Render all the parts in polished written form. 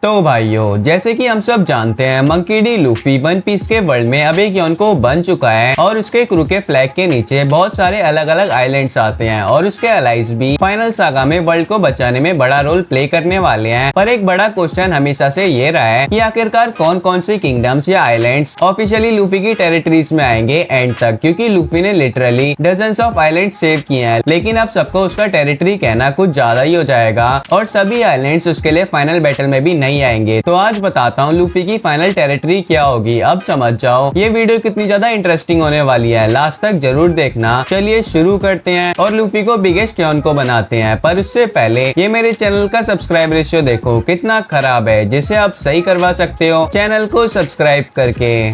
तो भाइयों, जैसे कि हम सब जानते हैं, Monkey D Luffy One Piece के वर्ल्ड में अब एक योनको बन चुका है और उसके क्रू के फ्लैग के नीचे बहुत सारे अलग अलग आइलैंड्स आते हैं और उसके अलाइज भी फाइनल सागा में वर्ल्ड को बचाने में बड़ा रोल प्ले करने वाले हैं। पर एक बड़ा क्वेश्चन हमेशा से ये रहा है कि आखिरकार कौन कौन सी किंगडम्स या आइलैंड्स ऑफिशियली लूफी की टेरिटरीज में आएंगे एंड तक, क्योंकि लूफी ने literally dozens of island save किए हैं, लेकिन अब सबको उसका टेरिटरी कहना कुछ ज्यादा ही हो जाएगा और सभी आइलैंड्स उसके लिए फाइनल बैटल में भी नहीं आएंगे। तो आज बताता हूँ लूफी की फाइनल टेरिटरी क्या होगी। अब समझ जाओ ये वीडियो कितनी ज्यादा इंटरेस्टिंग होने वाली है, लास्ट तक जरूर देखना। चलिए शुरू करते हैं और लूफी को बिगेस्ट योनको बनाते हैं। पर उससे पहले ये मेरे चैनल का सब्सक्राइब रेशियो देखो कितना खराब है, जिसे आप सही करवा सकते हो चैनल को सब्सक्राइब करके।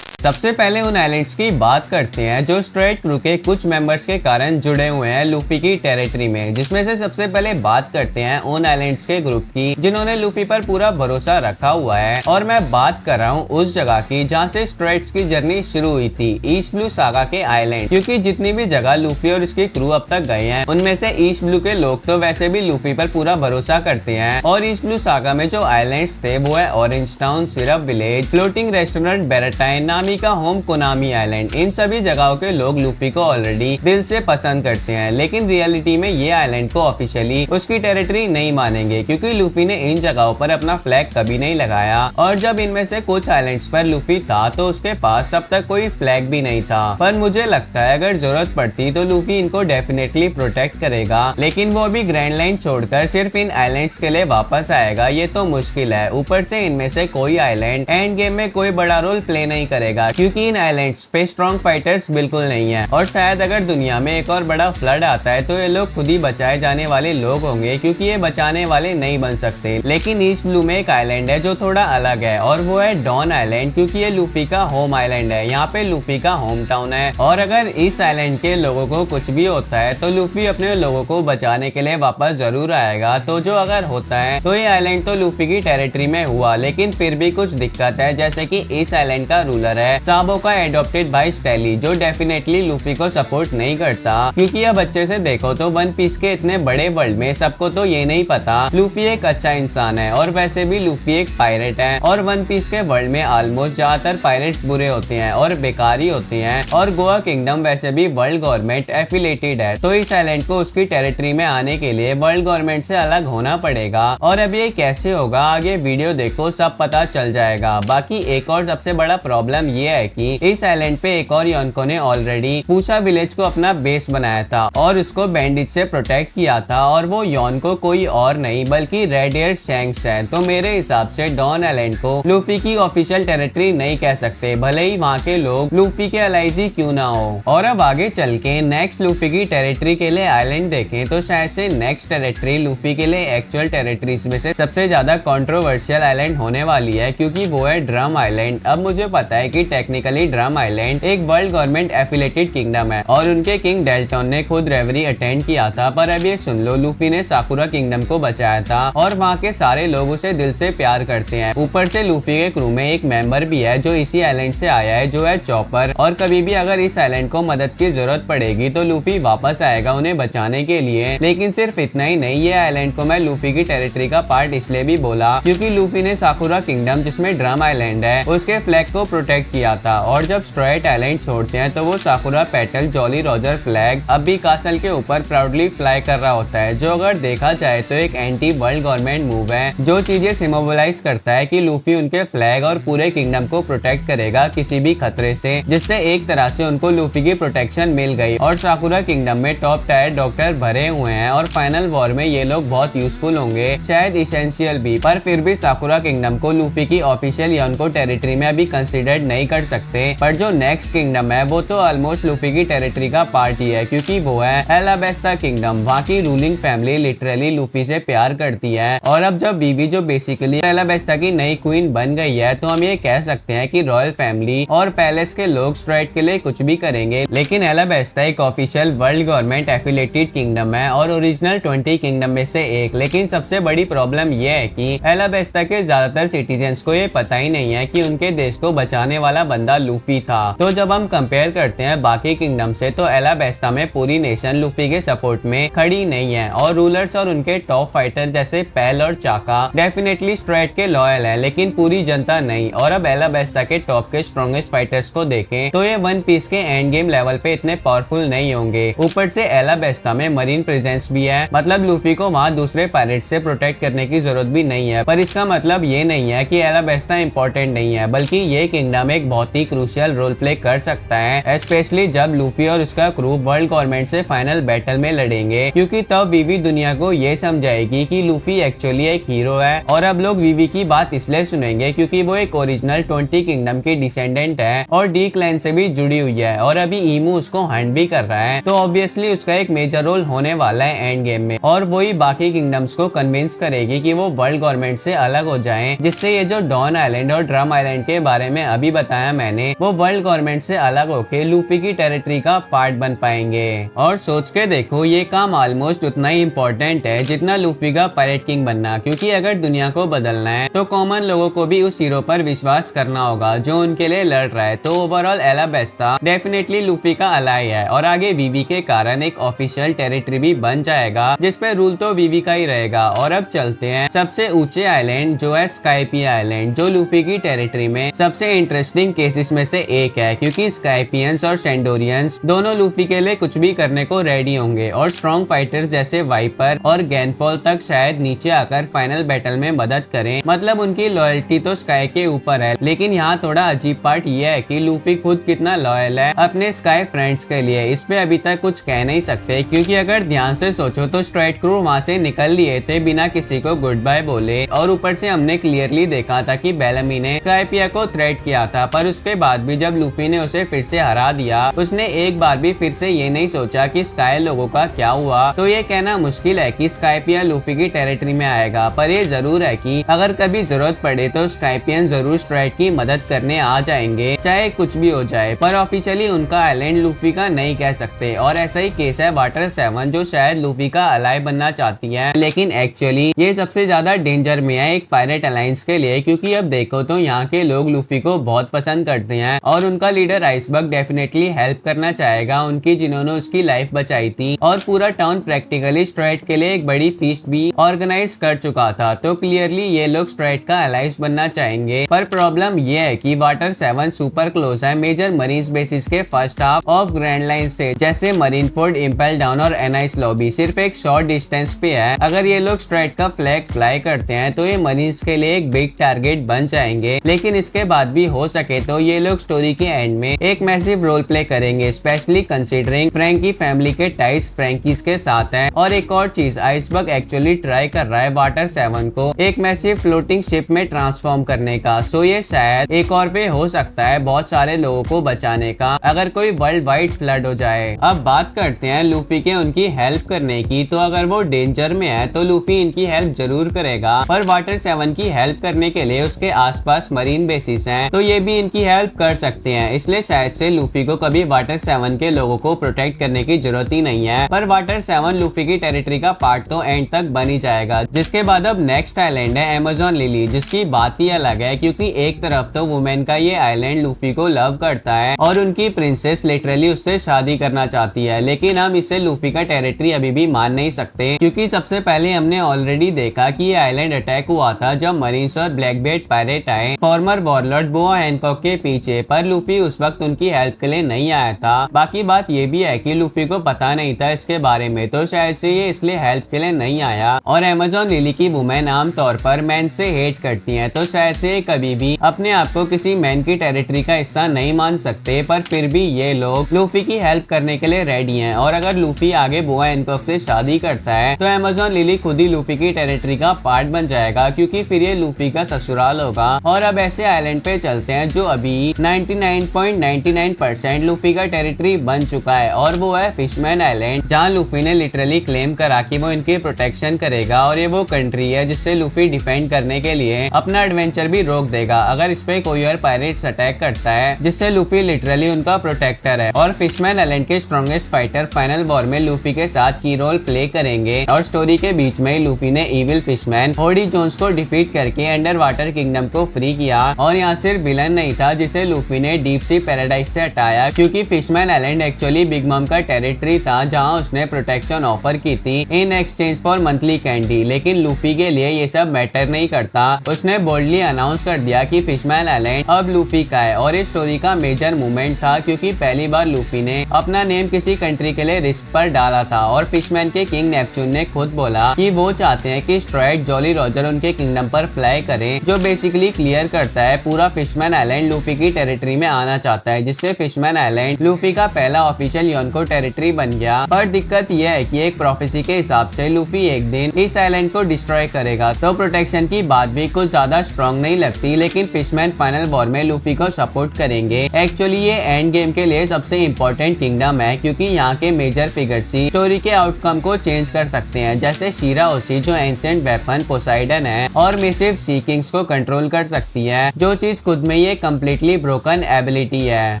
सबसे पहले उन आइलैंड्स की बात करते हैं जो स्ट्रेट क्रू के कुछ मेंबर्स के कारण जुड़े हुए हैं लूफी की टेरिटरी में, जिसमें से सबसे पहले बात करते हैं उन आइलैंड्स के ग्रुप की जिन्होंने लूफी पर पूरा भरोसा रखा हुआ है। और मैं बात कर रहा हूँ उस जगह की जहाँ से स्ट्रेट्स की जर्नी शुरू हुई थी, ईस्ट ब्लू सागा के आइलैंड। क्योंकि जितनी भी जगह लूफी और इसकी क्रू अब तक गए हैं उनमें से ईस्ट ब्लू के लोग तो वैसे भी लूफी पर पूरा भरोसा करते हैं। और ईस्ट ब्लू सागा में जो आइलैंड्स थे वो है Orange Town, Syrup Village, Floating Restaurant Baratie, Nami का होम कोनामी आइलैंड। इन सभी जगहों के लोग लूफी को ऑलरेडी दिल से पसंद करते हैं, लेकिन रियलिटी में ये आइलैंड को ऑफिशियली उसकी टेरिटरी नहीं मानेंगे क्योंकि लूफी ने इन जगहों पर अपना फ्लैग कभी नहीं लगाया। और जब इनमें से कुछ आइलैंड्स पर लूफी था तो उसके पास तब तक कोई फ्लैग भी नहीं था। पर मुझे लगता है अगर जरूरत पड़ती तो लूफी इनको डेफिनेटली प्रोटेक्ट करेगा, लेकिन वो भी ग्रैंड लाइन छोड़कर सिर्फ इन आइलैंड्स के लिए वापस आएगा ये तो मुश्किल है। ऊपर से इनमें से कोई आइलैंड एंड गेम में कोई बड़ा रोल प्ले नहीं करेगा क्योंकि इन आइलैंड्स पे स्ट्रॉन्ग फाइटर्स बिल्कुल नहीं है। और शायद अगर दुनिया में एक और बड़ा फ्लड आता है तो ये लोग खुद ही बचाए जाने वाले लोग होंगे क्योंकि ये बचाने वाले नहीं बन सकते। लेकिन ईस्ट ब्लू में एक आइलैंड है जो थोड़ा अलग है और वो है डॉन आइलैंड, क्योंकि ये लूफी का होम आइलैंड है। यहाँ पे लूफी का होम टाउन है और अगर इस आइलैंड के लोगों को कुछ भी होता है तो लूफी अपने लोगों को बचाने के लिए वापस जरूर आएगा। तो जो अगर होता है तो ये आइलैंड तो लूफी की टेरिटरी में हुआ, लेकिन फिर भी कुछ दिक्कत है, जैसे कि इस आइलैंड का रूलर है साबो का एडॉप्टेड बाय स्टैली, जो डेफिनेटली लूफी को सपोर्ट नहीं करता। क्योंकि अब अच्छे से देखो तो वन पीस के इतने बड़े वर्ल्ड में सबको तो ये नहीं पता लूफी एक अच्छा इंसान है, और वैसे भी लूफी एक पायरेट है। और वन पीस के वर्ल्ड में ऑलमोस्ट ज्यादातर पायरेट्स बुरे होते हैं और बेकारी होते हैं। और गोवा किंगडम वैसे भी वर्ल्ड गवर्नमेंट एफिलेटेड है, तो इस आइलैंड को उसकी टेरिटरी में आने के लिए वर्ल्ड गवर्नमेंट से अलग होना पड़ेगा। और अब ये कैसे होगा आगे वीडियो देखो सब पता चल जाएगा। बाकी एक और सबसे बड़ा प्रॉब्लम ये है कि इस आइलैंड पे एक और योनको ने ऑलरेडी पूसा विलेज को अपना बेस बनाया था और उसको बैंडिज से प्रोटेक्ट किया था, और वो योनको कोई और नहीं बल्कि रेड एयर शैंक्स है। तो मेरे हिसाब से डॉन आइलैंड को लूफी की ऑफिशियल टेरिटरी नहीं कह सकते, भले ही वहाँ के लोग लूफी के अलाइजी क्यों ना हो। और अब आगे चल के नेक्स्ट लूफी की टेरिटरी के लिए आइलैंड देखें तो शायद से नेक्स्ट टेरिटरी लूफी के लिए एक्चुअल टेरिटरीज में से सबसे ज्यादा कंट्रोवर्शियल आइलैंड होने वाली है, क्योंकि वो है ड्रम आइलैंड। अब मुझे पता है कि टेक्निकली ड्रम आइलैंड एक वर्ल्ड गवर्नमेंट एफिलेटेड किंगडम है और उनके किंग डेल्टन ने खुद रेवरी अटेंड किया था। पर अब ये सुन लो, लूफी ने साकुरा किंगडम को बचाया था और वहाँ के सारे लोग उसे दिल से प्यार करते हैं। ऊपर से लूफी के क्रू में एक मेंबर भी है जो इसी आइलैंड से आया है, जो है चॉपर। और कभी भी अगर इस आइलैंड को मदद की जरूरत पड़ेगी तो लूफी वापस आएगा उन्हें बचाने के लिए। लेकिन सिर्फ इतना ही नहीं, ये आइलैंड को मैं लूफी की टेरिटरी का पार्ट इसलिए भी बोला क्योंकि लूफी ने साकुरा किंगडम, जिसमें ड्रम आइलैंड है, उसके फ्लैग को प्रोटेक्ट किया था। और जब स्ट्रेट आइलैंड छोड़ते हैं तो वो साकुरा पेटल जॉली रॉजर फ्लैग अब भी कासल के ऊपर प्राउडली फ्लाई कर रहा होता है, जो अगर देखा जाए तो एक एंटी वर्ल्ड गवर्नमेंट मूव है, जो चीजें सिंबलाइज करता है कि लूफी उनके फ्लैग और पूरे किंगडम को प्रोटेक्ट करेगा किसी भी खतरे से, जिससे एक तरह से उनको लूफी की प्रोटेक्शन मिल गई। और साकुरा किंगडम में टॉप टायर डॉक्टर भरे हुए हैं और फाइनल वॉर में ये लोग बहुत यूजफुल होंगे, शायद इसेंशियल भी। पर फिर भी साकुरा किंगडम को लूफी की ऑफिशियल योनको टेरिटरी में अभी कंसिडर्ड नहीं कर सकते। पर जो नेक्स्ट किंगडम है वो तो ऑलमोस्ट लूफी की टेरिटरी का पार्ट ही है, क्योंकि वो है एलाबेस्टा किंगडम। वहाँ की रूलिंग फैमिली लिटरली लूफी से प्यार करती है। और अब जब बीवी जो बेसिकली एलाबेस्टा की नई क्वीन बन गई है, तो हम ये कह सकते हैं कि रॉयल फैमिली और पैलेस के लोग स्ट्रेट के लिए कुछ भी करेंगे। लेकिन एलाबेस्टा एक official world government affiliated kingdom है और ओरिजिनल 20 किंगडम में से एक। लेकिन सबसे बड़ी प्रॉब्लम यह है कि एलाबेस्टा के ज्यादातर सिटीजन्स को ये पता ही नहीं है कि उनके देश को बचाने वाला बंदा लूफी था। तो जब हम कंपेयर करते हैं बाकी किंगडम से, तो एलाबेस्टा में पूरी नेशन लूफी के सपोर्ट में खड़ी नहीं है और रूलर्स और उनके टॉप फाइटर जैसे पेल और चाका डेफिनेटली स्ट्रेट के लॉयल है, लेकिन पूरी जनता नहीं। और अब एलाबेस्टा के टॉप के स्ट्रॉन्गेस्ट फाइटर्स को देखें तो ये वन पीस के एंड गेम लेवल पे इतने पावरफुल नहीं होंगे। ऊपर से एलाबेस्टा में मरीन प्रेजेंस भी है, मतलब लूफी को वहाँ दूसरे पायरेट से प्रोटेक्ट करने की जरूरत भी नहीं है। पर इसका मतलब ये नहीं है कि एलाबेस्टा इंपॉर्टेंट नहीं है, बल्कि ये किंगडम एक बहुत ही क्रूशियल रोल प्ले कर सकता है, स्पेशली जब लूफी और उसका क्रू वर्ल्ड गवर्नमेंट से फाइनल बैटल में लड़ेंगे, क्योंकि तब वीवी दुनिया को ये समझाएगी कि लूफी एक्चुअली एक हीरो है। और अब लोग वीवी की बात इसलिए सुनेंगे क्योंकि वो एक ओरिजिनल 20 किंगडम की डिसेंडेंट है और डी क्लैन से भी जुड़ी हुई है, और अभी ईमू उसको हंट भी कर रहा है। तो ऑब्वियसली उसका एक मेजर रोल होने वाला है एंड गेम में, और वही बाकी किंगडम्स को कन्विंस करेगी कि वो वर्ल्ड गवर्नमेंट से अलग हो जाएं, जिससे ये जो डॉन आइलैंड और ड्रम आइलैंड के बारे में अभी बताया मैंने, वो वर्ल्ड गवर्नमेंट से अलग होके लूफी की टेरिटरी का पार्ट बन पाएंगे। और सोच के देखो, ये काम ऑलमोस्ट उतना ही इम्पोर्टेंट है जितना लूफी का पायरेट किंग बनना, क्योंकि अगर दुनिया को बदलना है तो कॉमन लोगों को भी उस हीरो पर विश्वास करना होगा जो उनके लिए लड़ रहा है। तो ओवरऑल एलाबेस्टा डेफिनेटली लूफी का अलाई है, और आगे वीवी के कारण एक ऑफिशियल टेरिटरी भी बन जाएगा जिसपे रूल तो वीवी का ही रहेगा। और अब चलते हैं सबसे ऊंचे आइलैंड जो है स्काइपिया आइलैंड, जो लूफी की टेरिटरी में सबसे इंटरेस्टिंग केसेस में से एक है, क्योंकि स्काइपियंस और शेंडोरियंस दोनों लूफी के लिए कुछ भी करने को रेडी होंगे, और स्ट्रॉन्ग फाइटर्स जैसे वाइपर और गैनफॉल तक शायद नीचे आकर फाइनल बैटल में मदद करें। मतलब उनकी लॉयल्टी तो स्काई के ऊपर है, लेकिन यहाँ थोड़ा अजीब पार्ट ये है कि लूफी खुद कितना लॉयल है अपने स्काई फ्रेंड्स के लिए, इस पे अभी तक कुछ कह नहीं सकते, क्योंकि अगर ध्यान से सोचो तो स्ट्राइट क्रू वहाँ से निकल लिए थे बिना किसी को गुड बाय बोले। और ऊपर से हमने क्लियरली देखा था कि बेलमी ने स्काइपिया को थ्रेट किया था, पर उसके बाद भी जब लूफी ने उसे फिर से हरा दिया, उसने एक बार भी फिर से ये नहीं सोचा कि स्काई लोगों का क्या हुआ। तो ये कहना मुश्किल है कि स्काइपिया लूफी की टेरिटरी में आएगा, पर ये जरूर है कि अगर कभी जरूरत पड़े तो स्काइपियन जरूर स्ट्राइट की मदद करने आ जाएंगे, चाहे कुछ भी हो जाए। पर ऑफिशियली उनका आइलैंड लूफी का नहीं कह सकते, और ऐसा ही केस है वाटर 7 जो शायद लूफी का अलाई बनना चाहती है, लेकिन एक्चुअली ये सबसे ज्यादा डेंजर में है एक पायरेट अलायंस के लिए, क्योंकि अब देखो तो यहाँ के लोग लूफी को बहुत पसंद करते हैं, और उनका लीडर आइसबर्ग डेफिनेटली हेल्प करना चाहेगा उनकी, जिन्होंने उसकी लाइफ बचाई थी। और पूरा टाउन प्रैक्टिकली स्ट्राइट के लिए एक बड़ी फीस्ट भी ऑर्गेनाइज कर चुका था, तो क्लियरली ये लोग स्ट्राइट का अलाइज बनना चाहेंगे। पर प्रॉब्लम ये है कि वाटर 7 सुपर क्लोज है मेजर मरीन बेसिस के first half of grand line से, जैसे मरीन फोर्ड, इंपेल डाउन और एनाइस लॉबी सिर्फ एक शॉर्ट डिस्टेंस पे है। अगर ये लोग स्ट्राइट का फ्लैग फ्लाई करते हैं तो ये मरीन्स के लिए एक बिग टारगेट बन जाएंगे, लेकिन इसके बाद भी हो सके तो ये लोग स्टोरी के एंड में एक मैसिव रोल प्ले करेंगे, स्पेशली कंसीडरिंग फ्रैंकी फैमिली के टाइज फ्रैंकीज के साथ हैं। और एक और चीज, आइसबर्ग एक्चुअली ट्राई कर रहा है वाटर 7 को एक मैसिव फ्लोटिंग शिप में ट्रांसफॉर्म करने का, सो ये शायद एक और वे हो सकता है बहुत सारे लोगों को बचाने का अगर कोई वर्ल्ड वाइड फ्लड हो जाए। अब बात करते हैं लूफी के उनकी हेल्प करने की, तो अगर वो डेंजर में है तो लूफी इनकी हेल्प जरूर करेगा, पर वाटर 7 की हेल्प करने के लिए उसके आसपास मरीन बेसिस हैं, तो ये भी इनकी हेल्प कर सकते हैं। इसलिए शायद से लूफी को कभी वाटर 7 के लोगों को प्रोटेक्ट करने की जरूरत ही नहीं है। पर वाटर 7 लूफी की टेरिटरी का पार्ट तो एंड तक बन ही जाएगा। जिसके बाद अब नेक्स्ट आइलैंड है अमेज़न लिली, जिसकी बात ही अलग है, क्योंकि एक तरफ तो वुमेन का ये आइलैंड लूफी को लव करता है और उनकी प्रिंसेस लिटरली उससे शादी करना चाहती है, लेकिन हम इसे लूफी का टेरिटरी अभी भी मान नहीं सकते, क्योंकि सबसे पहले हमने ऑलरेडी देखा कि ये आइलैंड अटैक हुआ था जब मरीन्स और ब्लैकबेट पायरेट आए फॉर्मर वॉरलॉर्ड बोआ हैनकॉक के पीछे, पर लूफी उस वक्त उनकी हेल्प के लिए नहीं आया था। बाकी बात ये भी है कि लूफी को पता नहीं था इसके बारे में, तो शायद से ये इसलिए हेल्प के लिए नहीं आया। और अमेज़न लिली की वुमेन आमतौर पर मैन से हेट करती हैं, तो शायद से ये कभी भी अपने आप को किसी मैन की टेरिटरी का हिस्सा नहीं मान सकते, पर फिर भी ये लोग लूफी की हेल्प करने के लिए रेडी हैं। और अगर लूफी आगे बोआ हैनकॉक से शादी करता है तो अमेज़न लिली खुद ही लूफी की टेरिटरी का पार्ट बन जाएगा, क्योंकि फिर ये लूफी का ससुराल होगा। और अब ऐसे आइलैंड पे चलते हैं जो अभी 99.99% लूफी का टेरिटरी बन चुका है, और वो है फिशमैन आइलैंड, जहाँ लूफी ने लिटरली क्लेम करा कि वो इनकी प्रोटेक्शन करेगा, और ये वो कंट्री है जिससे लूफी डिफेंड करने के लिए अपना एडवेंचर भी रोक देगा अगर इस पे कोई और पायरेट्स अटैक करता है, जिससे लूफी लिटरली उनका प्रोटेक्टर है। और फिशमैन आइलैंड के स्ट्रॉन्गेस्ट फाइटर फाइनल वॉर में लूफी के साथ की रोल प्ले करेंगे, और स्टोरी के बीच में लूफी ने इविल फिशमैन होडी जोन्स को डिफीट करके अंडर वाटर किंगडम को फ्री किया, और यहाँ सिर्फ विलन नहीं था जिसे लूफी ने डीप सी पैराडाइज से हटाया, क्योंकि फिशमैन आइलैंड एक्चुअली बिग मम का टेरिटरी था जहां उसने प्रोटेक्शन ऑफर की थी in exchange for monthly candy. लेकिन लूफी के लिए ये सब मैटर नहीं करता। उसने बोल्डली अनाउंस कर दिया कि फिशमैन आइलैंड अब लूफी का है, और इस स्टोरी का मेजर मूवमेंट था क्योंकि पहली बार लूफी ने अपना नेम किसी कंट्री के लिए रिस्क पर डाला था। और फिशमैन के किंग नेपच्यून ने खुद बोला कि वो चाहते हैं कि स्ट्राइड जॉली रॉजर उनके किंगडम पर फ्लाई करें, जो बेसिकली क्लियर करता है पूरा फिशमैन आइलैंड लूफी की टेरिटरी में आना चाहता है, जिससे फिशमैन आइलैंड लूफी का पहला ऑफिशियल योनको टेरिटरी बन गया। पर दिक्कत यह है कि एक प्रोफेसी के हिसाब से लूफी एक दिन इस आइलैंड को डिस्ट्रॉय करेगा, तो प्रोटेक्शन की बात भी कुछ ज्यादा स्ट्रॉन्ग नहीं लगती। लेकिन फिशमैन फाइनल वॉर में लूफी को सपोर्ट करेंगे। एक्चुअली ये एंड गेम के लिए सबसे इम्पोर्टेंट किंगडम है, क्योंकि यहाँ के मेजर फिगर्स ही स्टोरी के आउटकम को चेंज कर सकते हैं, जैसे शीरा ओसी जो एंशिएंट वेपन पोसाइडन है और मिसिव सी किंग्स को कंट्रोल कर सकती है, जो चीज खुद में ये कम्प्लीटली ब्रोकन एबिलिटी है।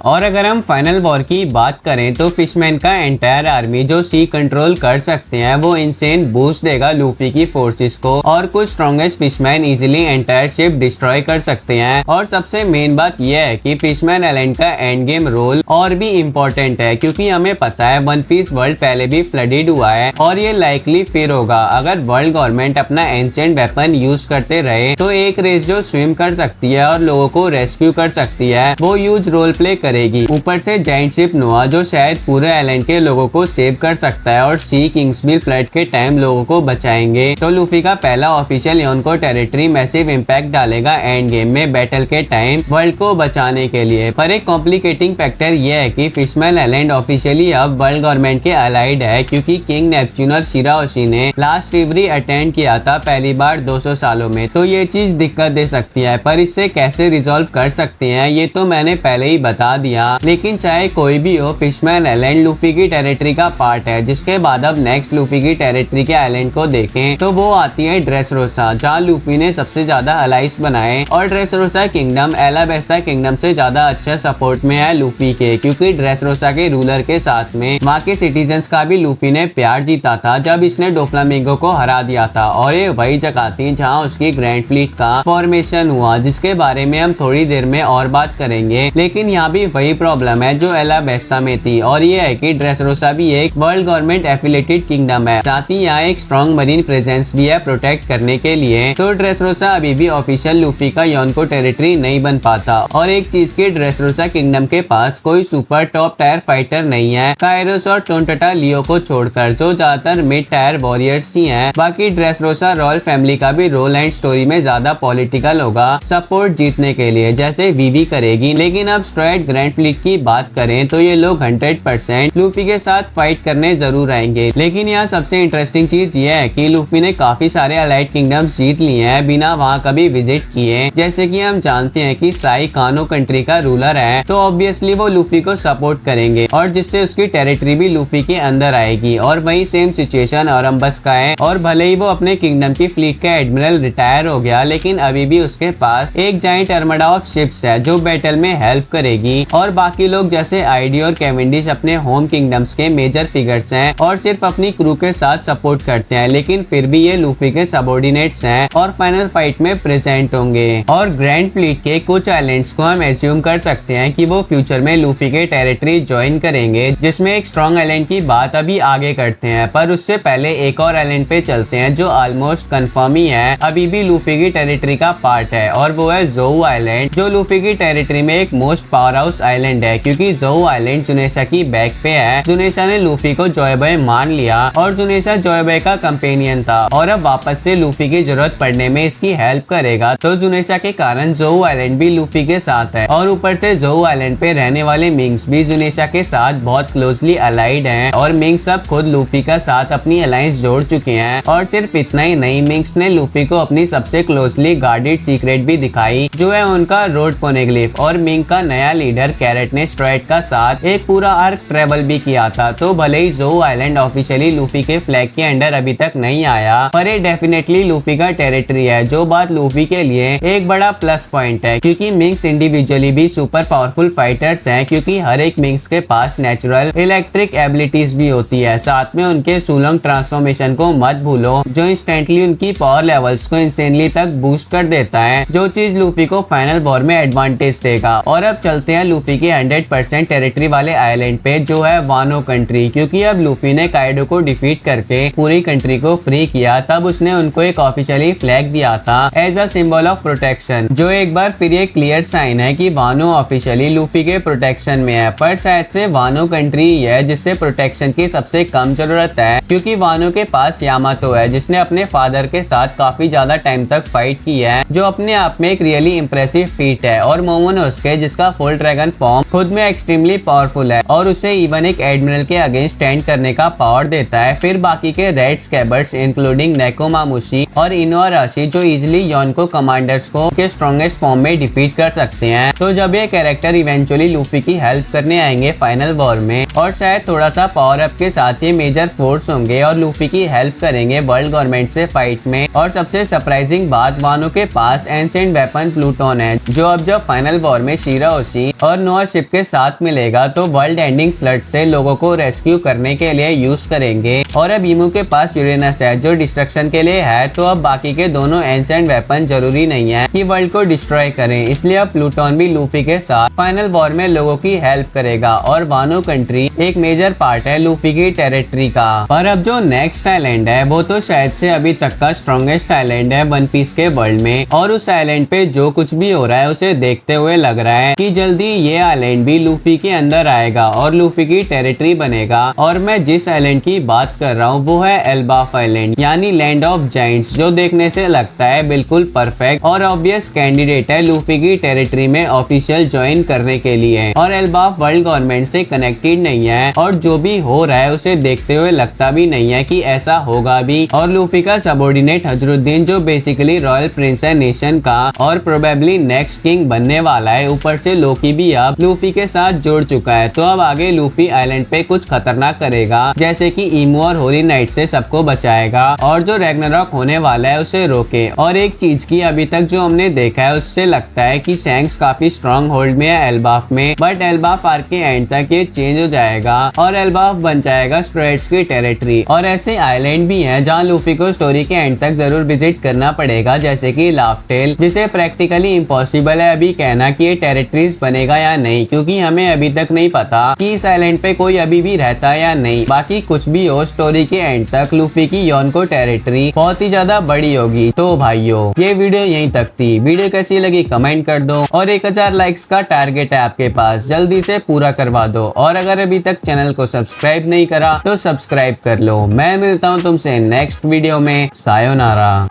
और अगर हम फाइनल वॉर की बात करें तो फिशमैन का एंटायर आर्मी जो सी कंट्रोल कर सकते हैं वो इनसेन बूस्ट देगा लूफी की फोर्सेस को, और कुछ strongest fishman easily entire ship destroy कर सकते हैं। और सबसे मेन बात यह है कि फिशमैन आइलैंड का एंड गेम रोल और भी इम्पोर्टेंट है, क्योंकि हमें पता है वन पीस वर्ल्ड पहले भी फ्लडेड हुआ है और ये लाइकली फिर होगा। अगर वर्ल्ड गवर्नमेंट अपना एंशिएंट वेपन यूज करते रहे तो एक रेस जो स्विम कर सकती है और लोगों को रेस्क्यू कर सकती है वो ह्यूज रोल प्ले करेगी। ऊपर से जाइंट शिप नोआ जो शायद पूरे आइलैंड के लोगों को सेव कर सकता है, और सी किंग्स भी फ्लड के टाइम लोगों को बचाएंगे। तो लूफी का पहला ऑफिशियल योनको टेरिटरी मैसिव इंपैक्ट डालेगा एंड गेम में बैटल के टाइम वर्ल्ड को बचाने के लिए। पर एक कॉम्प्लिकेटिंग फैक्टर यह है कि फिशमैन आइलैंड ऑफिशियली अब वर्ल्ड गवर्नमेंट के अलाइड है, क्योंकि किंग नेपच्यून और शीरा ओशी ने लास्ट रिवरी अटेंड किया था पहली बार 200 सालों में। तो ये चीज दिक्कत दे सकती है, पर इससे कैसे रिजॉल्व कर सकते हैं ये तो मैंने पहले ही बता दिया। लेकिन चाहे कोई भी हो, फिशमैन आइलैंड लूफी की टेरिटरी का पार्ट है। जिसके बाद अब नेक्स्ट लूफी की टेरिटरी के आइलैंड को देखें तो वो आती है ड्रेसरोसा, जहाँ लूफी ने सबसे ज्यादा अलाइस बनाए। और ड्रेसरोसा किंगडम एलाबेस्टा किंगडम से ज्यादा अच्छा सपोर्ट में है लूफी के, क्योंकि ड्रेसरोसा के रूलर के साथ में वहाँ के सिटीजन्स का भी लूफी ने प्यार जीता था जब इसने डोफ्लामिंगो को हरा दिया था। और ये वही जगह थी जहाँ उसकी ग्रैंड फ्लीट का फॉर्मेशन हुआ, जिसके बारे में हम थोड़ी देर में और बात करेंगे। लेकिन यहाँ भी वही प्रॉब्लम है जो एलाबेस्टा में थी, और ये है कि ड्रेसरोसा भी एक वर्ल्ड गवर्नमेंट एफिलेटेड किंगडम है, साथ ही यहाँ एक स्ट्रॉन्ग मरीन प्रेजेंस भी है प्रोटेक्ट करने के लिए। तो ड्रेसरोसा अभी भी ऑफिशियल लूफी का योनको टेरिटरी नहीं बन पाता। और एक चीज की ड्रेसरोसा किंगडम के पास कोई सुपर टॉप टायर फाइटर नहीं है, काइरोस और टोंटटा लियो को छोड़कर, जो ज्यादातर मिड टायर वॉरियर्स ही हैं। बाकी ड्रेसरोसा रॉयल फैमिली का भी रोल एंड स्टोरी में ज्यादा पॉलिटिकल होगा सपोर्ट जीतने के लिए, जैसे वीवी करेगी। लेकिन अब स्ट्राइड ग्रैंड फ्लीट की बात करें तो ये लोग 100% लूफी के साथ फाइट करने जरूर आएंगे। लेकिन यहाँ सबसे इंटरेस्टिंग चीज ये है कि लूफी ने काफी सारे अलाइड किंगडम्स जीत लिए हैं बिना वहाँ कभी विजिट किए। जैसे कि हम जानते हैं कि साई कानो कंट्री का रूलर है, तो ऑब्वियसली वो लूफी को सपोर्ट करेंगे, और जिससे उसकी टेरिटरी भी लूफी के अंदर आएगी। और वही सेम सिचुएशन ओलंपस का है, और भले ही वो अपने किंगडम की फ्लीट का एडमिरल रिटायर हो गया, लेकिन अभी भी उसके पास एक जाइंट आर्मडा ऑफ शिप्स है जो बैटल में हेल्प करेगी। और बाकी लोग जैसे आईडी और कैवेंडिश अपने होम किंगडम्स के मेजर फिगर्स हैं और सिर्फ अपनी क्रू के साथ सपोर्ट करते हैं, लेकिन फिर भी ये लूफी के सबऑर्डिनेट्स हैं और फाइनल फाइट में प्रेजेंट होंगे। और ग्रैंड फ्लीट के कुछ आइलैंड्स को हम एज्यूम कर सकते हैं कि वो फ्यूचर में लूफी के टेरिटरी ज्वाइन करेंगे, जिसमें एक स्ट्रॉन्ग आइलैंड की बात अभी आगे करते हैं। पर उससे पहले एक और आइलैंड पे चलते हैं जो ऑलमोस्ट कंफर्म ही है, अभी भी लूफी की टेरिटरी का पार्ट है, और वो है जोऊ आइलैंड, जो लूफी की टेरिटरी में एक मोस्ट पावर हाउस आइलैंड है, क्योंकि जोऊ आइलैंड जुनेशा की बैक पे है। जुनेशा ने लूफी को जोयबॉय मान लिया और जुनेशा जोयबॉय का कंपेनियन था, और अब वापस से लूफी की जरूरत पड़ने में इसकी हेल्प करेगा। तो जुनेशा के कारण जोऊ आइलैंड भी लूफी के साथ है, और ऊपर से जोऊ आइलैंड पे रहने वाले मिंग्स भी जुनेशा के साथ बहुत क्लोजली अलाइड हैं, और मिंग्स अब खुद लूफी का साथ अपनी अलायंस जोड़ चुके हैं। और सिर्फ इतना ही नहीं, मिंग्स ने लूफी को अपनी सबसे क्लोजली गार्डेड सीक्रेट भी दिखाई, जो है उनका रोड पोनेग्लिफ। और मिंग का नया लीडर कैरेट ने स्ट्राइड का साथ एक पूरा आर्क ट्रेवल भी किया था। तो भले ही जोऊ आइलैंड ऑफिशियली लूफी के फ्लैग के अंडर अभी तक नहीं आया, पर ये डेफिनेटली लूफी का टेरिटरी है, जो बात लूफी के लिए एक बड़ा प्लस पॉइंट है, क्योंकि मिंग्स इंडिविजुअली भी सुपर पावरफुल फाइटर्स हैं, क्योंकि हर एक मिंग्स के पास नेचुरल इलेक्ट्रिक एबिलिटीज भी होती है। साथ में उनके सुलोंग ट्रांसफॉर्मेशन को मत भूलो, जो इंस्टेंटली उनकी पावर लेवल्स को इंसेनली तक बूस्ट कर देता है, जो चीज लूफी को फाइनल वॉर में एडवांटेज देगा। और अब चलते हैं लूफी के 100% टेरिटरी वाले आइलैंड पे, जो है वानो कंट्री। क्योंकि अब लूफी ने काइडो को डिफीट करके पूरी कंट्री को फ्री किया, तब उसने उनको एक ऑफिशियली फ्लैग दिया था as a symbol of protection, जो एक बार फिर ये क्लियर साइन है कि वानो ऑफिशियली लूफी के प्रोटेक्शन में है। पर शायद से वानो कंट्री ही है जिससे प्रोटेक्शन की सबसे कम जरूरत है, क्योंकि वानो के पास यामातो है जिसने अपने फादर के साथ काफी ज्यादा टाइम तक फाइट की है, जो अपने आप में एक रियली इंप्रेसिव फीट है। और मोमोनोसुके जिसका फुल ड्रैगन फॉर्म खुद में एक्सट्रीमली पावरफुल है और उसे इवन एक एडमिरल के अगेंस्ट स्टैंड करने का पावर देता है। फिर बाकी के रेड स्कैबर्ड्स इंक्लूडिंग नेकोमामुशी और इनुआराशी जो इजिली योनको कमांडर्स को के स्ट्रॉन्गेस्ट फॉर्म में डिफीट कर सकते हैं। तो जब ये कैरेक्टर इवेंचुअली लूफी की हेल्प करने आएंगे फाइनल वॉर में, और शायद थोड़ा सा पावर अप के साथ ये मेजर फोर्स होंगे और लूफी की हेल्प करेंगे वर्ल्ड गवर्नमेंट से फाइट में। और सबसे सरप्राइजिंग बात, वानो के पास एंशिएंट वेपन प्लूटोन है, जो अब जब फाइनल वॉर में शिराओशी और नोआ शिप के साथ मिलेगा तो वर्ल्ड एंडिंग फ्लड से लोगों को रेस्क्यू करने के लिए यूज करेंगे। और अब इमू के पास यूरेनस है जो डिस्ट्रक्शन के लिए है, तो अब बाकी के दोनों एंशिएंट वेपन जरूरी नहीं है कि वर्ल्ड को डिस्ट्रॉय करें, इसलिए अब प्लूटोन भी लूफी के साथ फाइनल वॉर में लोगों की हेल्प करेगा। और वानो कंट्री एक मेजर पार्ट है लूफी की टेरिटरी का। और अब जो नेक्स्ट आइलैंड है वो तो शायद से अभी तक का स्ट्रॉन्गेस्ट आइलैंड है वन पीस के वर्ल्ड में, और उस आइलैंड पे जो कुछ भी हो रहा है उसे देखते हुए लग रहा है कि जल्दी ये आइलैंड भी लूफी के अंदर आएगा और लूफी की टेरिटरी बनेगा। और मैं जिस आइलैंड की बात कर रहा हूँ वो है एल्बाफ आइलैंड, यानी लैंड ऑफ जायंट्स, जो देखने से लगता है बिल्कुल परफेक्ट और ऑब्वियस कैंडिडेट है लूफी की टेरिटरी में ऑफिशियल ज्वाइन करने के लिए। और एल्बाफ वर्ल्ड गवर्नमेंट से कनेक्टेड नहीं है और जो भी हो रहा है उसे देखते हुए लगता भी नहीं है कि ऐसा होगा भी। और लूफी का सबऑर्डिनेट हजरुद्दीन जो बेसिकली रॉयल प्रिंस है नेशन का और प्रोबेबली नेक्स्ट किंग बनने वाला है, ऊपर से लोकी भी अब लूफी के साथ जुड़ चुका है। तो अब आगे लूफी आइलैंड पे कुछ खतरनाक करेगा, जैसे कि ईमू और होली नाइट से सबको बचाएगा और जो रैग्नारॉक होने वाला है उसे रोके। और एक चीज की अभी तक जो हमने देखा है उससे लगता है कि शैंक्स काफी स्ट्रॉन्ग होल्ड में है एल्बाफ में, बट एल्बाफ आर्क के एंड तक ये चेंज हो जाएगा और एल्बाफ बन जाएगा स्ट्रेट्स की टेरिटरी। और ऐसे आइलैंड भी हैं जहां लूफी को स्टोरी के एंड तक जरूर विजिट करना पड़ेगा, जैसे कि लाफ्टेल, जिसे प्रैक्टिकली इम्पॉसिबल है अभी कहना कि ये टेरिटरीज बनेगा या नहीं, क्योंकि हमें अभी तक नहीं पता कि इस आइलैंड पे कोई अभी भी रहता है या नहीं। बाकी कुछ भी हो, स्टोरी के एंड तक लूफी की योनको टेरिटरी बहुत ही ज्यादा बड़ी होगी। तो भाइयों ये वीडियो यहीं तक थी। वीडियो कैसी लगी कमेंट कर दो, और 1000 लाइक्स का टारगेट है आपके पास, जल्दी से पूरा करवा दो। और अगर अभी तक चैनल को सब्सक्राइब नहीं करा तो सब्सक्राइब कर लो। मैं मिलता हूँ तुमसे नेक्स्ट वीडियो में। सायोनारा।